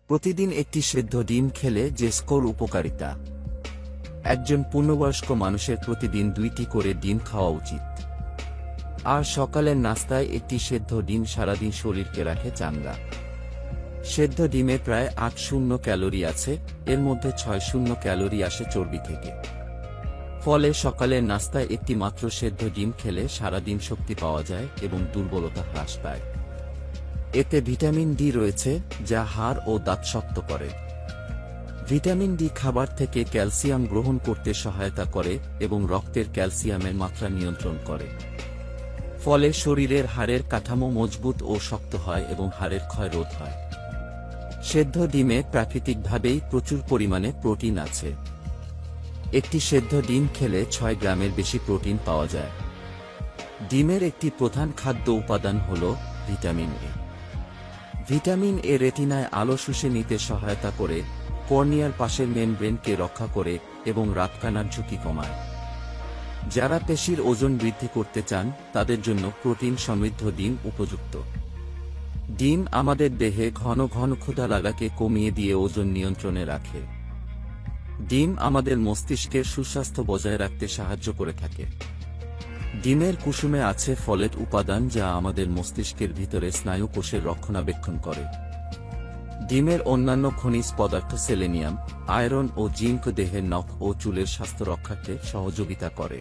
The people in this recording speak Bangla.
প্রতিদিন একটি সেদ্ধ ডিম খেলে যে স্কোর উপকারিতা। একজন পূর্ণবয়স্ক মানুষের প্রতিদিন 2টি করে ডিম খাওয়া উচিত। আর সকালের নাস্তায় একটি সেদ্ধ ডিম সারাদিন শরীরকে রাখে চাঙ্গা। সেদ্ধ ডিমে প্রায় 8 ক্যালোরি আছে, এর মধ্যে 6 ক্যালোরি আসে চর্বি থেকে। ফলে সকালের নাস্তায় একটি মাত্র সেদ্ধ ডিম খেলে সারাদিন শক্তি পাওয়া যায় এবং দুর্বলতা হ্রাস পায়। এতে ভিটামিন ডি রয়েছে, যা হাড় ও দাঁত শক্ত করে। ভিটামিন ডি খাবার থেকে ক্যালসিয়াম গ্রহণ করতে সহায়তা করে এবং রক্তের ক্যালসিয়ামের মাত্রা নিয়ন্ত্রণ করে। ফলে শরীরের হাড়ের কাঠামো মজবুত ও শক্ত হয় এবং হাড়ের ক্ষয় রোধ হয়। সেদ্ধ ডিমে প্রাকৃতিকভাবেই প্রচুর পরিমাণে প্রোটিন আছে। একটি সেদ্ধ ডিম খেলে 6 গ্রামের বেশি প্রোটিন পাওয়া যায়। ডিমের একটি প্রধান খাদ্য উপাদান হল ভিটামিন এ। ভিটামিন এ রেটিনায় আলো শুষে নিতে সহায়তা করে, কর্নিয়ার পাশের মেমব্রেনকে রক্ষা করে এবং রাতকানার ঝুঁকি কমায়। যারা পেশির ওজন বৃদ্ধি করতে চান তাদের জন্য প্রোটিন সমৃদ্ধ ডিম উপযুক্ত। ডিম আমাদের দেহে ঘন ঘন ক্ষুধা লাগাকে কমিয়ে দিয়ে ওজন নিয়ন্ত্রণে রাখে। ডিম আমাদের মস্তিষ্কের সুস্বাস্থ্য বজায় রাখতে সাহায্য করে থাকে। ডিমের কুসুমে আছে ফলেট উপাদান, যা আমাদের মস্তিষ্কের ভিতরে স্নায়ু কোষের রক্ষণাবেক্ষণ করে। ডিমের অন্যান্য খনিজ পদার্থ সেলেনিয়াম, আয়রন ও জিঙ্ক দেহের নখ ও চুলের স্বাস্থ্য রক্ষাতে সহযোগিতা করে।